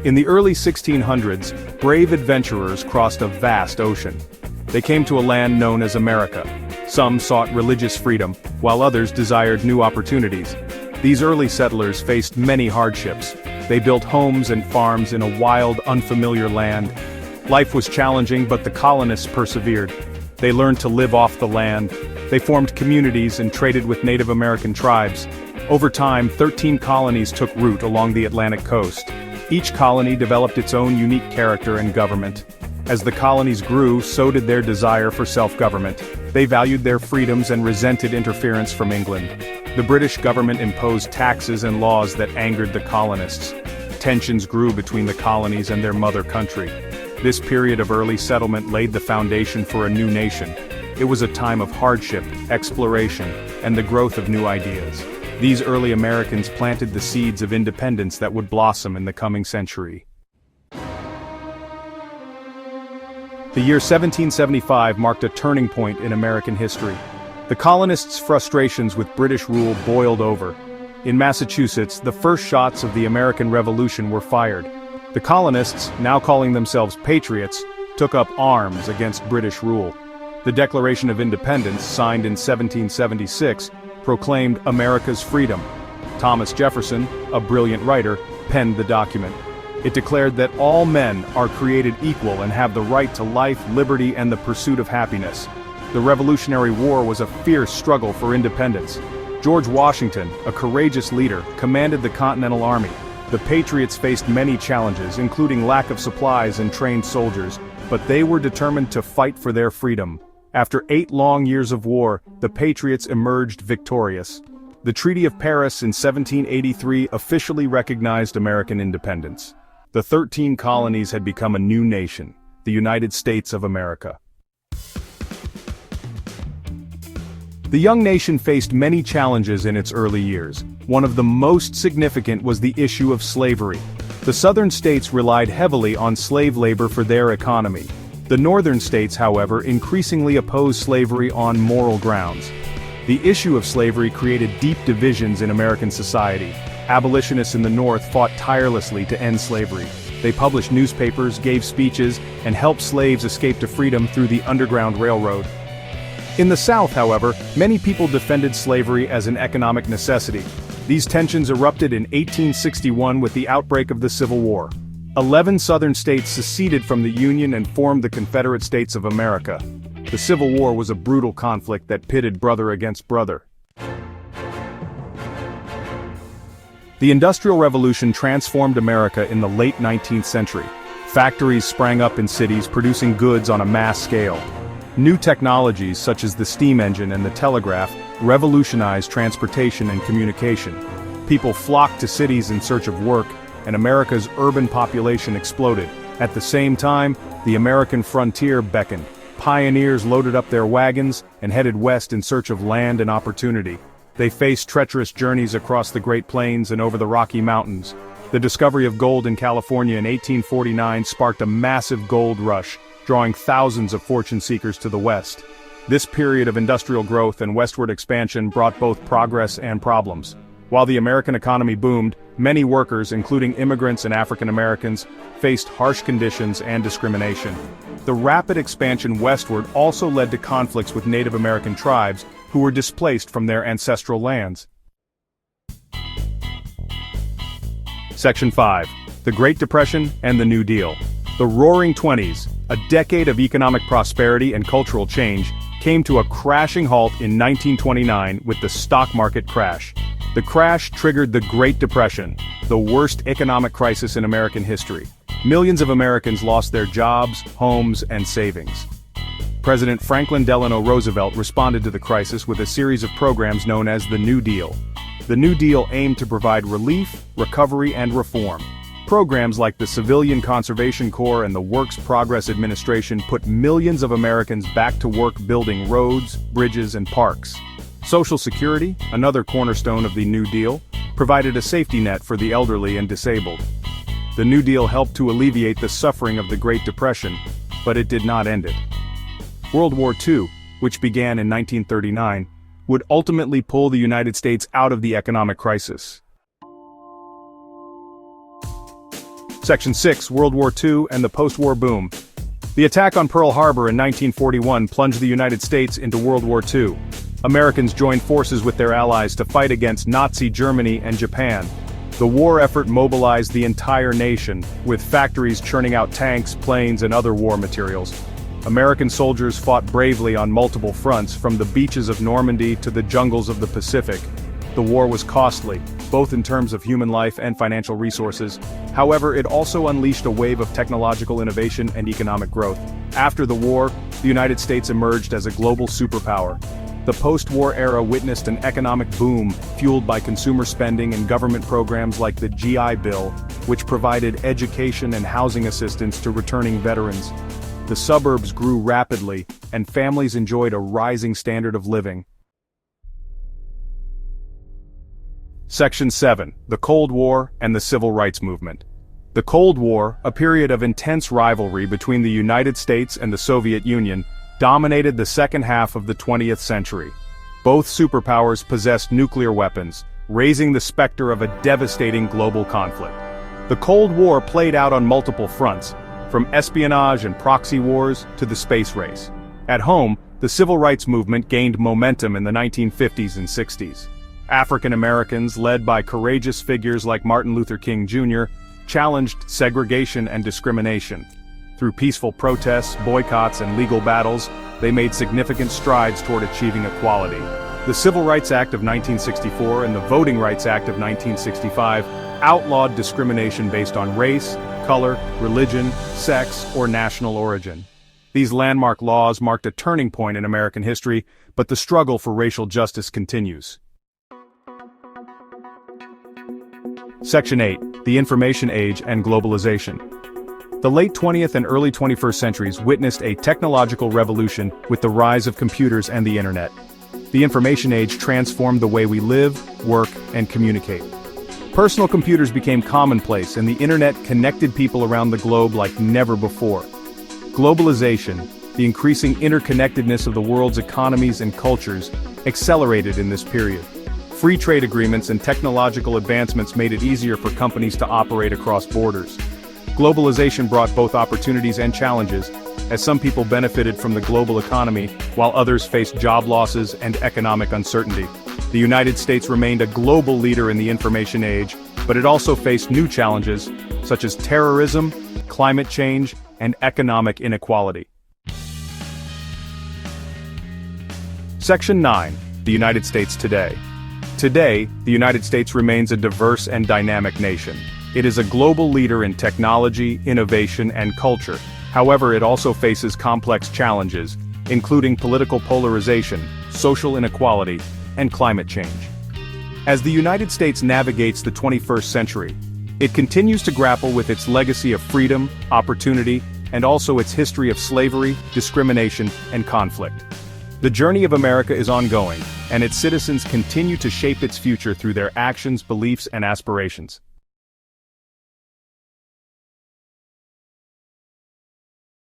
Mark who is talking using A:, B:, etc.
A: In the early 1600s, brave adventurers crossed a vast ocean. They came to a land known as America. Some sought religious freedom, while others desired new opportunities. These early settlers faced many hardships. They built homes and farms in a wild, unfamiliar land. Life was challenging, but the colonists persevered. They learned to live off the land. They formed communities and traded with Native American tribes. Over time, 13 colonies took root along the Atlantic coast. Each colony developed its own unique character and government. As the colonies grew, so did their desire for self-government. They valued their freedoms and resented interference from England. The British government imposed taxes and laws that angered the colonists. Tensions grew between the colonies and their mother country. This period of early settlement laid the foundation for a new nation. It was a time of hardship, exploration, and the growth of new ideas. These early Americans planted the seeds of independence that would blossom in the coming century. The year 1775 marked a turning point in American history. The colonists' frustrations with British rule boiled over. In Massachusetts, the first shots of the American Revolution were fired. The colonists, now calling themselves patriots, took up arms against British rule. The Declaration of Independence, signed in 1776, proclaimed America's freedom. Thomas Jefferson, a brilliant writer, penned the document. It declared that all men are created equal and have the right to life, liberty, and the pursuit of happiness. The Revolutionary War was a fierce struggle for independence. George Washington, a courageous leader, commanded the Continental Army. The Patriots faced many challenges, including lack of supplies and trained soldiers, but they were determined to fight for their freedom. After 8 long years of war, the Patriots emerged victorious. The Treaty of Paris in 1783 officially recognized American independence. The 13 colonies had become a new nation, the United States of America. The young nation faced many challenges in its early years. One of the most significant was the issue of slavery. The southern states relied heavily on slave labor for their economy. The northern states, however, increasingly opposed slavery on moral grounds. The issue of slavery created deep divisions in American society. Abolitionists in the North fought tirelessly to end slavery. They published newspapers, gave speeches, and helped slaves escape to freedom through the Underground Railroad. In the South, however, many people defended slavery as an economic necessity. These tensions erupted in 1861 with the outbreak of the Civil War. 11 southern states seceded from the Union and formed the Confederate States of America. The Civil War was a brutal conflict that pitted brother against brother. The Industrial Revolution transformed America in the late 19th century. Factories sprang up in cities producing goods on a mass scale. New technologies such as the steam engine and the telegraph revolutionized transportation and communication. People flocked to cities in search of work, and America's urban population exploded. At the same time, the American frontier beckoned. Pioneers loaded up their wagons and headed west in search of land and opportunity. They faced treacherous journeys across the Great Plains and over the Rocky Mountains. The discovery of gold in California in 1849 sparked a massive gold rush, drawing thousands of fortune seekers to the west. This period of industrial growth and westward expansion brought both progress and problems. While the American economy boomed, many workers, including immigrants and African Americans, faced harsh conditions and discrimination. The rapid expansion westward also led to conflicts with Native American tribes who were displaced from their ancestral lands. Section 5. The Great Depression and the New Deal. The Roaring Twenties, a decade of economic prosperity and cultural change, came to a crashing halt in 1929 with the stock market crash. The crash triggered the Great Depression, the worst economic crisis in American history. Millions of Americans lost their jobs, homes, and savings. President Franklin Delano Roosevelt responded to the crisis with a series of programs known as the New Deal. The New Deal aimed to provide relief, recovery, and reform. Programs like the Civilian Conservation Corps and the Works Progress Administration put millions of Americans back to work building roads, bridges, and parks. Social Security, another cornerstone of the New Deal, provided a safety net for the elderly and disabled. The New Deal helped to alleviate the suffering of the Great Depression, but it did not end it. World War II, which began in 1939, would ultimately pull the United States out of the economic crisis. Section 6, World War II and the post-war boom. The attack on Pearl Harbor in 1941 plunged the United States into World War II. Americans joined forces with their allies to fight against Nazi Germany and Japan. The war effort mobilized the entire nation, with factories churning out tanks, planes, and other war materials. American soldiers fought bravely on multiple fronts, from the beaches of Normandy to the jungles of the Pacific. The war was costly, both in terms of human life and financial resources. However, it also unleashed a wave of technological innovation and economic growth. After the war, the United States emerged as a global superpower. The post-war era witnessed an economic boom, fueled by consumer spending and government programs like the GI Bill, which provided education and housing assistance to returning veterans. The suburbs grew rapidly, and families enjoyed a rising standard of living. Section 7, the Cold War and the Civil Rights Movement. The Cold War, a period of intense rivalry between the United States and the Soviet Union, dominated the second half of the 20th century. Both superpowers possessed nuclear weapons, raising the specter of a devastating global conflict. The Cold War played out on multiple fronts, from espionage and proxy wars to the space race. At home, the civil rights movement gained momentum in the 1950s and 60s. African Americans, led by courageous figures like Martin Luther King Jr., challenged segregation and discrimination. Through peaceful protests, boycotts, and legal battles, they made significant strides toward achieving equality. The Civil Rights Act of 1964 and the Voting Rights Act of 1965 outlawed discrimination based on race, color, religion, sex, or national origin. These landmark laws marked a turning point in American history, but the struggle for racial justice continues. Section 8, the Information Age and Globalization. The late 20th and early 21st centuries witnessed a technological revolution with the rise of computers and the internet. The information age transformed the way we live, work, and communicate. Personal computers became commonplace, and the internet connected people around the globe like never before. Globalization, the increasing interconnectedness of the world's economies and cultures, accelerated in this period. Free trade agreements and technological advancements made it easier for companies to operate across borders. Globalization brought both opportunities and challenges, as some people benefited from the global economy, while others faced job losses and economic uncertainty. The United States remained a global leader in the information age, but it also faced new challenges, such as terrorism, climate change, and economic inequality. Section 9, the United States today. Today, the United States remains a diverse and dynamic nation. It is a global leader in technology, innovation, and culture. However, it also faces complex challenges, including political polarization, social inequality, and climate change. As the United States navigates the 21st century, it continues to grapple with its legacy of freedom, opportunity, and also its history of slavery, discrimination, and conflict. The journey of America is ongoing, and its citizens continue to shape its future through their actions, beliefs, and aspirations.